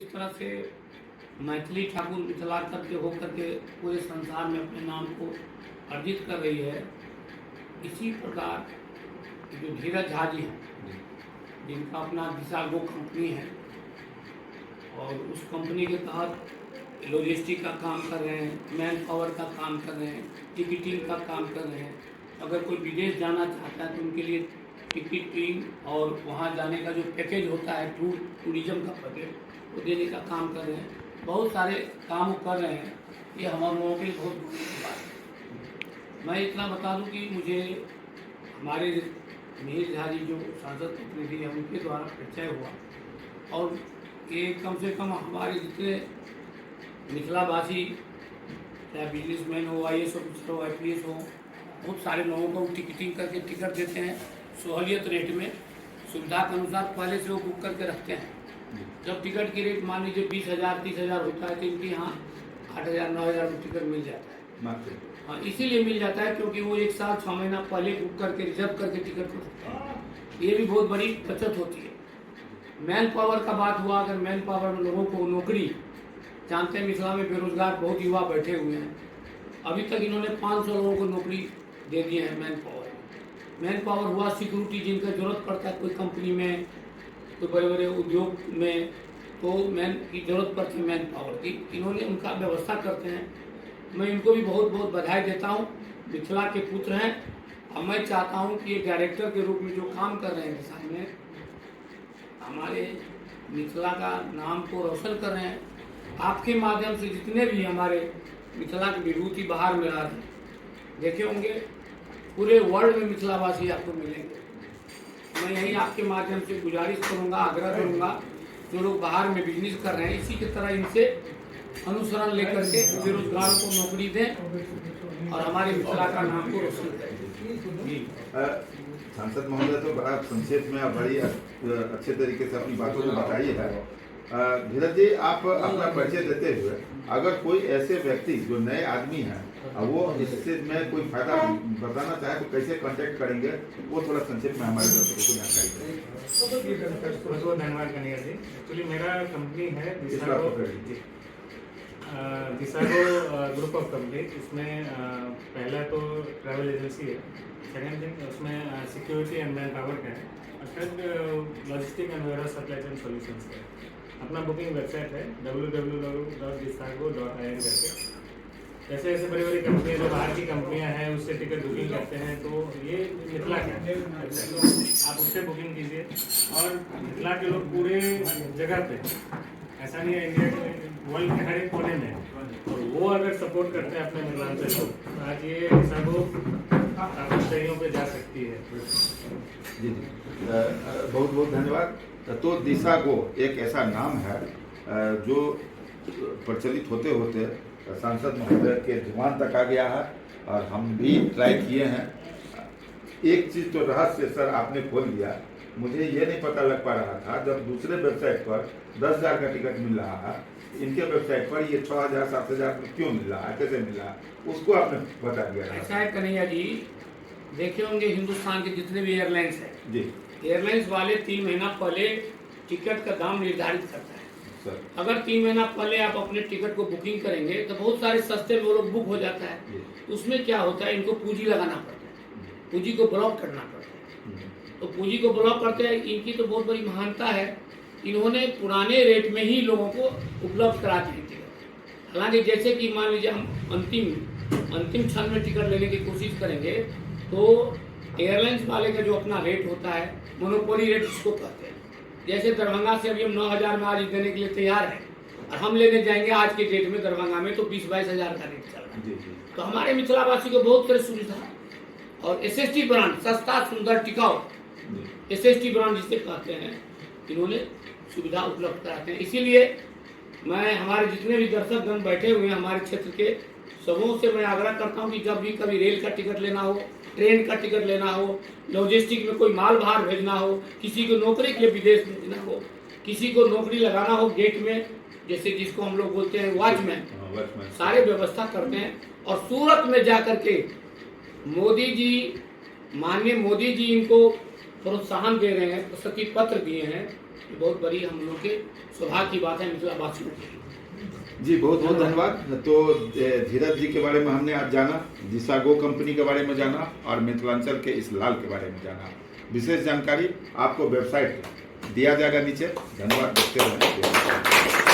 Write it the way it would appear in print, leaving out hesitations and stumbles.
इस तरह से मैथिली ठाकुर मिथिलाकर के होकर के पूरे संसार में अपने नाम को अर्जित कर रही है, इसी प्रकार जो धीरज झा जी हैं, जिनका अपना दिशा गो कंपनी है और उस कंपनी के तहत लॉजिस्टिक का काम कर रहे हैं, मैन पावर का काम कर रहे हैं, टिकटिंग का काम कर रहे हैं। अगर कोई विदेश जाना चाहता है तो उनके लिए टिकटिंग और वहाँ जाने का जो पैकेज होता है टूरिज्म का पैकेज वो देने का काम कर रहे हैं। बहुत सारे काम कर रहे हैं, ये हमारे लोगों के लिए बहुत बड़ी बात है। मैं इतना बता दूं कि मुझे हमारे मिहिर झा जी जो सांसद प्रतिनिधि हैं उनके द्वारा परिचय हुआ और ये कम से कम हमारे जितने मिथिलावासी चाहे बिजनेसमैन हो, IAS ऑफिसर हो, IPS हो, बहुत सारे लोगों को टिकटिंग करके टिकट देते हैं सहूलियत रेट में, सुविधा के अनुसार पहले से वो बुक करके रखते हैं। जब टिकट की रेट मान लीजिए 20,000 30,000 होता है तो इनके यहाँ 8,000 9,000 में टिकट मिल जाता है। हाँ, इसीलिए मिल जाता है क्योंकि वो 1 साल 6 महीना पहले बुक करके रिजर्व करके टिकट को रखते हैं। ये भी बहुत बड़ी बचत होती है। मैन पावर का बात हुआ, अगर मैन पावर में लोगों को नौकरी, जानते हैं मिथिला में बेरोजगार बहुत युवा बैठे हुए हैं, अभी तक इन्होंने 500 लोगों को नौकरी दे दी है। मैन पावर हुआ सिक्योरिटी, जिनका जरूरत पड़ता है कोई कंपनी में, कोई बड़े बड़े उद्योग में, तो मैन की जरूरत पड़ती है मैन पावर की, इन्होंने उनका व्यवस्था करते हैं। मैं इनको भी बहुत बहुत बधाई देता हूँ। मिथिला के पुत्र हैं और मैं चाहता हूँ कि ये डायरेक्टर के रूप में जो काम कर रहे हैं किसान में, हमारे मिथिला का नाम को रोशन कर रहे हैं। आपके माध्यम से जितने भी हमारे मिथिला की विभूति बाहर में आ रहे देखे होंगे, पूरे वर्ल्ड में मिथिलावासी आपको मिलेंगे। मैं यही आपके माध्यम से गुजारिश करूंगा, आग्रह करूंगा, जो लोग बाहर में बिजनेस कर रहे हैं इसी की तरह इनसे अनुसरण लेकर के बेरोजगारों को नौकरी दें और हमारे मिथिला का नाम को रोशन करें। सांसद महोदय तो बड़ा संक्षेप में और बड़ी अच्छे तरीके से अपनी बातों को बताई है। धीरज जी, आप अपना परिचय देते हुए अगर कोई ऐसे व्यक्ति जो नए आदमी हैं वो इससे में कोई फायदा बताना चाहे तो कैसे कांटेक्ट करेंगे, वो थोड़ा संक्षेप में हमारे दर्शकों को जानकारी दें। बहुत धन्यवाद कन्हैया जी। एक्चुअली मेरा कंपनी है दिशागो ग्रुप ऑफ कंपनी। इसमें पहला तो ट्रैवल एजेंसी है, सेकेंड थिंग उसमें सिक्योरिटी एंड मैन पावर का है, और third logistic and ware supply chain solutions है। अपना बुकिंग वेबसाइट है www.disago.in करके। जैसे ऐसे बड़ी बड़ी कंपनियां जो बाहर की कंपनियां हैं उससे टिकट बुकिंग करते हैं, तो ये मिथिला का है, तो आप उससे बुकिंग कीजिए। और मिथिला के लोग पूरे जगह पे, ऐसा नहीं है, इंडिया के वर्ल्ड के हर एक कोने में, और वो अगर सपोर्ट करते हैं अपने मिथिलांचल को, तो आज ये दिशागो ऊंचाइयों पे जा सकती है। जी जी, बहुत बहुत धन्यवाद। तो दिशागो एक ऐसा नाम है जो प्रचलित होते होते सांसद महोदय के जुबान तक आ गया है और हम भी ट्राई किए हैं। एक चीज़ तो रहस्य सर आपने खोल दिया, मुझे ये नहीं पता लग पा रहा था, जब दूसरे वेबसाइट पर 10,000 का टिकट मिल रहा है, इनके वेबसाइट पर ये 6,000 7,000 क्यों मिल रहा है, कैसे मिल रहा है, उसको आपने बता दिया। ऐसा है कन्हैया जी, देखे होंगे हिंदुस्तान के जितने भी एयरलाइंस हैं जी, एयरलाइंस वाले 3 महीना पहले टिकट का दाम निर्धारित करता है। अगर 3 महीना पहले आप अपने टिकट को बुकिंग करेंगे तो बहुत सारे सस्ते में वो लोग बुक हो जाता है। उसमें क्या होता है, इनको पूंजी लगाना पड़ता है, पूंजी को ब्लॉक करना पड़ता है। तो पूंजी को ब्लॉक करते हैं, इनकी तो बहुत बड़ी महानता है, इन्होंने पुराने रेट में ही लोगों को उपलब्ध करा दी टिकट। हालांकि जैसे कि मान लीजिए हम अंतिम क्षण में टिकट लेने की कोशिश करेंगे तो एयरलाइंस वाले का जो अपना रेट होता है, मोनोपोली रेट इसको कहते हैं। जैसे दरभंगा से अभी हम 9,000 में आज देने के लिए तैयार हैं और हम लेने जाएंगे आज के डेट में दरभंगा में तो 20-22 हज़ार का रेट चल रहा है। तो हमारे मिथिलावासी को बहुत सारी सुविधा और SST ब्रांड, सस्ता सुंदर टिकाऊ, SST ब्रांड जिसे कहते हैं, इन्होंने सुविधा उपलब्ध कराते हैं। इसीलिए मैं हमारे जितने भी दर्शकगण बैठे हुए हैं हमारे क्षेत्र के, सबों से मैं आग्रह करता हूं कि जब भी कभी रेल का टिकट लेना हो, ट्रेन का टिकट लेना हो, लॉजिस्टिक में कोई माल बाहर भेजना हो, किसी को नौकरी के लिए विदेश भेजना हो, किसी को नौकरी लगाना हो गेट में, जैसे जिसको हम लोग बोलते हैं वॉचमैन, सारे व्यवस्था करते हैं। और सूरत में जाकर के मोदी जी, माननीय मोदी जी इनको प्रोत्साहन दे रहे हैं, प्रशस्ति पत्र दिए हैं ये बहुत बड़ी हम लोग के सौभाग्य की बात है मिथिला वासियों की। जी बहुत बहुत धन्यवाद। तो धीरज जी के बारे में हमने आज जाना, दिशा गो कंपनी के बारे में जाना और मिथिलांचल के इस लाल के बारे में जाना। विशेष जानकारी आपको वेबसाइट दिया जाएगा नीचे। धन्यवाद, देखते रहें।